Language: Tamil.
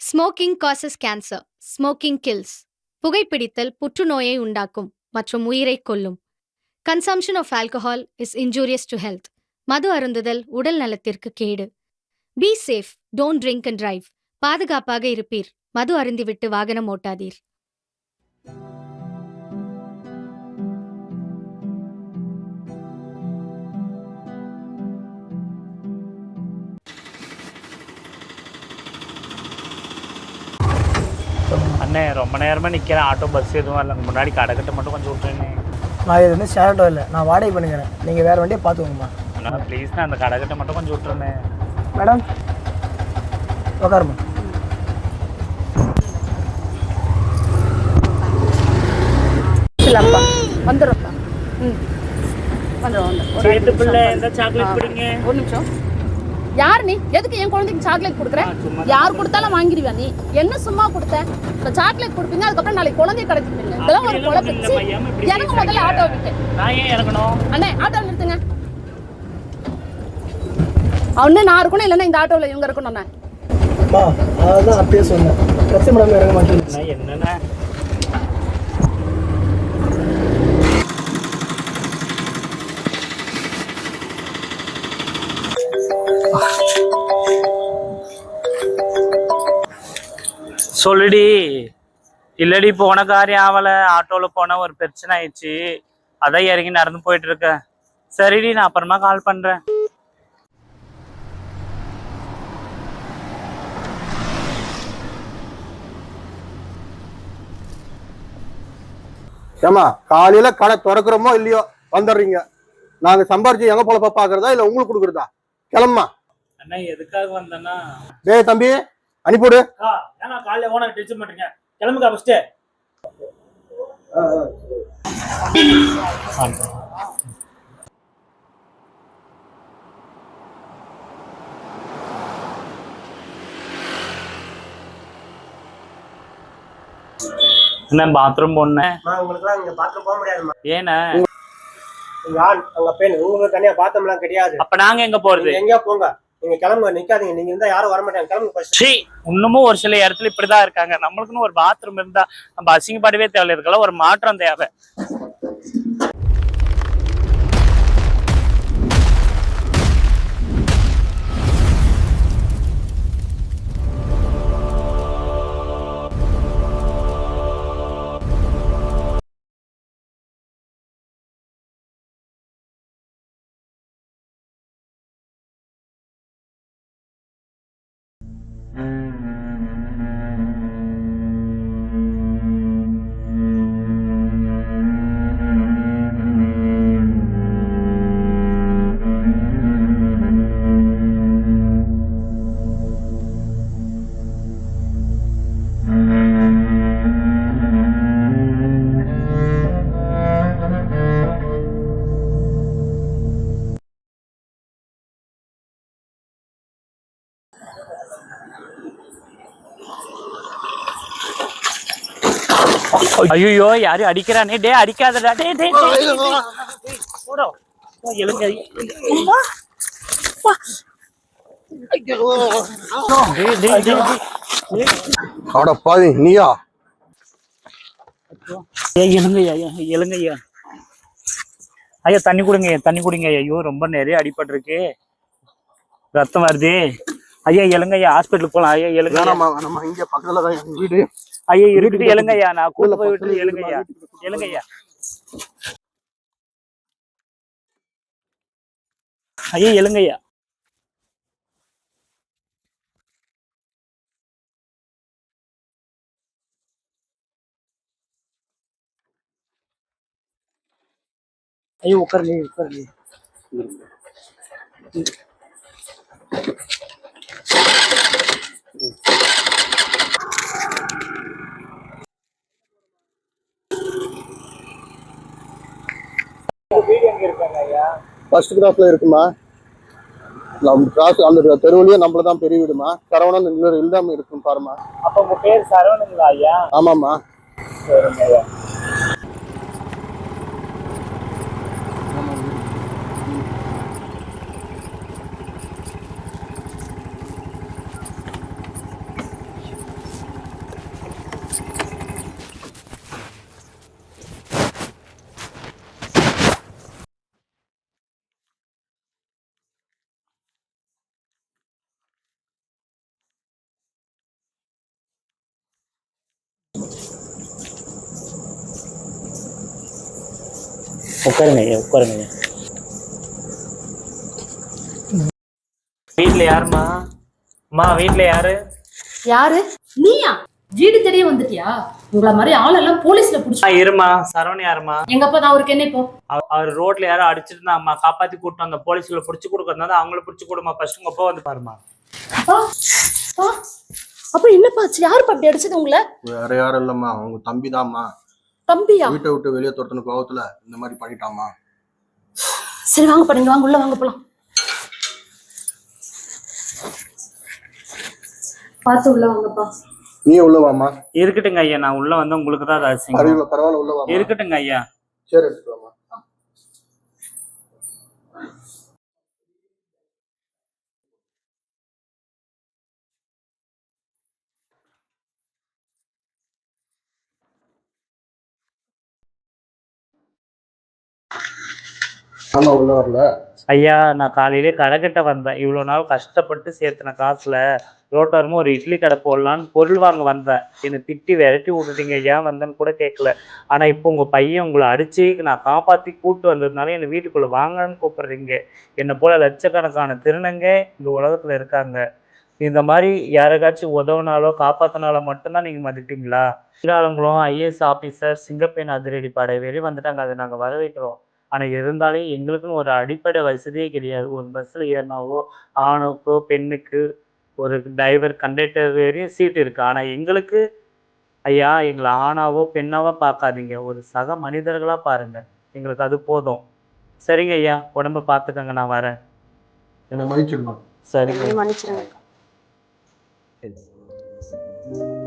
Smoking causes cancer. Smoking kills. புகைப்பிடித்தல் புற்றுநோயை உண்டாக்கும் மற்றும் உயிரைக் கொல்லும். Consumption of alcohol is injurious to health. மது அருந்துதல் உடல் நலத்திற்கு கேடு. Be safe, don't drink and drive. பாதுகாப்பாக இருப்பீர். மது அருந்திவிட்டு வாகனம் ஓட்டாதீர். அண்ணே ரொம்ப நேரமாக நிற்கிறேன். ஆட்டோ பஸ் எதுவும் இல்லை. முன்னாடி கடைக்கிட்ட மட்டும் கொஞ்சம் விட்டுருண்ணே. நான் இது வந்து ஷேர் ஆட்டோ இல்லை, நான் வாடகை பண்ணுங்கிறேன். நீங்கள் வேறு வண்டியை பார்த்துக்கோங்கம்மா. அண்ணா ப்ளீஸ்ண்ணா அந்த கடைக்கிட்ட மட்டும் கொஞ்சம் விட்டுருண்ணே. மேடம் உட்காருமா. இல்லைப்பா வந்துடும்ப்பா. வந்துடும் சேர்த்து பிள்ளை எந்த சாக்லேட் பிடிங்க. ஒரு நிமிஷம். யார் நீ? எதுக்கு என் குழந்தைக்கு சாக்லேட் கொடுக்குற? யார் கொடுத்தாலும் வாங்கிடுவியா நீ? என்ன சும்மா கொடுத்த? இப்போ சாக்லேட் கொடுப்பீங்க, அதுக்கப்புறம் நாளைக்கு குழந்தைய கிடைச்சிப்பீங்க. இதெல்லாம் ஒரு குழப்பச்சு. எனக்கு முதல்ல ஆட்டோ விட்டு. நான் ஏன் இறங்கணும்? அண்ணே ஆட்டோ நிறுத்துங்க. அவனே நான் இருக்கணும், இல்லைன்னா இந்த ஆட்டோவில் இவங்க இருக்கணும். அதான் அப்பயே சொன்னேன், பிரச்சனை மேடம் இறங்க மாட்டேன். என்னண்ணே சொல்லுடி. இல்லடி போன காரியம் ஆகலை. ஆட்டோவில் போன ஒரு பிரச்சனை ஆயிடுச்சு. அதான் இறங்கி நடந்து போயிட்டு இருக்கேன். சரிடி, நான் அப்புறமா கால் பண்ணுறேன். ஏமா காலையில கடை திறக்கிறோமோ இல்லையோ வந்துடுறீங்க. நாங்க சம்பாரிச்சு எங்க போல பாக்குறதா இல்ல உங்களுக்கு கொடுக்குறதா? கிளம்புமா. அண்ணா எதுக்காக வந்தேன்னா, டேய் தம்பி அனுப்பிவிடு. ஏன்னா காலையில ஓனர் டென்ஷன் பண்றீங்க. கிளம்புக்கா ஃபர்ஸ்ட். என்ன பாத்ரூம் போனேன். உங்களுக்குலாம் இங்க பாத்ரூம் போக முடியாதுமா. ஏன்னா உங்க ஆண் அங்க பெண், உங்களுக்கு தனியா பாத்ரூம்லாம் கிடையாது. அப்ப நாங்க எங்க போறது? எங்கேயா போங்க. நீங்க கிளம்புங்க, நிக்காதீங்க. நீங்க இருந்தா யாரும் வர மாட்டாங்க. கிளம்புங்க ஃபர்ஸ்ட். இன்னமும் ஒரு சில இடத்துல இப்படிதான் இருக்காங்க. நம்மளுக்குன்னு ஒரு பாத்ரூம் இருந்தா நம்ம அசிங்கப்படவே தேவை. இருக்கலாம் ஒரு மாற்றம் தேவை. ஐயோ யாரும் அடிக்கிறானே. டே அடிக்காதடா. டே டே போடோ. எழுங்க. அட பாவி நீயா? எழுங்கய்யா எழுங்கய்யா. ஐயா தண்ணி கொடுங்க, தண்ணி குடிங்க. ஐயோ ரொம்ப நிறைய அடிபட்டிருக்கு, ரத்தம் வருது. ஐயா எழுங்கய்யா, ஹாஸ்பிட்டலுக்கு போலாம். ஐயா எழுங்க. இங்க பக்கத்துல தான் எங்க வீடு. ஐயா இருக்குது, எழுங்கய்யா. நான் கூட்டு போய் விட்டு எழுங்கய்யா. எழுங்கய்யா. ஐயா எழுங்கய்யா. ஐயோ உட்காருங்க உட்காருங்க. ஃபர்ஸ்ட் கிராஸ்ல இருக்குமா? நம்ம கிராஸ் அந்த தெருவுலயே நம்மளதான் பெரிய வீடுமா. சரவணன் இன்னொரு இல்லாம இருக்கும் பாருமா. அப்ப உங்க பேர் சரவணங்களா ஐயா? ஆமாமா. சரிங்க ஐயா. உட்காருங்க ஐயா உட்காருங்க ஐயா. வீட்டுல யாருமா? அம்மா வீட்டுல யாரு? யாரு நீயா? வீடு தேடியே வந்துட்டியா? உங்களை மாதிரி ஆளெல்லாம் போலீஸ்ல புடிச்சு. இருமா. சரவணன் யாருமா? எங்க அப்பா தான் அவருக்கு என்ன இப்போ? அவர் ரோட்ல யாரும் அடிச்சிட்டு இருந்தா காப்பாத்தி கூட்டு அந்த போலீஸ்ல புடிச்சு கொடுக்கறதுனால அவங்கள புடிச்சு கொடுமா. ஃபர்ஸ்ட் உங்க அப்பா வந்து பாருமா. அப்ப என்னப்பா ஆச்சு? யாருப்பா அப்படி அடிச்சது உங்களை? வேற யாரும் இல்லம்மா, அவங்க தம்பி தான்மா. தம்பியா? வீட்டை விட்டு வெளியே துரத்துன கோவத்துல இந்த மாதிரி பண்ணிட்டாமா. சரி வாங்கப்பா, நீங்க வாங்க, உள்ள வாங்க போலாம். பார்த்து உள்ள வாங்கப்பா. நீ உள்ள வாமா. இருக்கட்டுங்க ஐயா, நான் உள்ள வந்து உங்களுக்கு தான் ரகசியம். பரவாயில்ல உள்ள வாமா. இருக்கட்டுங்க ஐயா. சரி எடுத்துட்டு வாமா. ஆமா உள்ள வரல ஐயா. நான் காலையிலே கடைக்கிட்ட வந்தேன். இவ்வளோ நாள் கஷ்டப்பட்டு சேர்த்துன காசுல ரோட்டோரமும் ஒரு இட்லி கடை போடலான்னு பொருள் வாங்க வந்தேன். என்னை திட்டி விரட்டி விட்டுட்டீங்க. ஏன் வந்தேன்னு கூட கேட்கல. ஆனால் இப்போ உங்கள் பையன் உங்களை அடித்து நான் காப்பாற்றி கூப்பிட்டு வந்ததுனால என்னை வீட்டுக்குள்ளே வாங்கன்னு கூப்பிட்றீங்க. என்னை போல் லட்சக்கணக்கான திருநங்க இந்த உலகத்தில் இருக்காங்க. இந்த மாதிரி யாருக்காச்சும் உதவுனாலோ காப்பாற்றினாலோ மட்டும்தான் நீங்கள் மதிப்பீங்களா? ஆளுங்களும் ஐஏஎஸ் ஆஃபீஸர் சிங்கப்பெண் அதிரடி படை வெளியே வந்துட்டாங்க. அதை நாங்கள் வரவேற்கிறோம். ஆனால் இருந்தாலும் எங்களுக்குன்னு ஒரு அடிப்படை வசதியே கிடையாது. ஒரு பஸ்ஸில் ஏறினாவோ ஆணுக்கோ பெண்ணுக்கு ஒரு டிரைவர் கண்டக்டர் வரையும் சீட் இருக்குது. ஆனால் எங்களுக்கு ஐயா எங்களை ஆணாவோ பெண்ணாவோ பார்க்காதீங்க. ஒரு சக மனிதர்களாக பாருங்கள். எங்களுக்கு அது போதும். சரிங்க ஐயா, உடம்ப பார்த்துக்கங்க. நான் வரேன். என்ன மன்னிச்சிடணும். சரிங்க. மன்னிச்சிருங்க. சரி.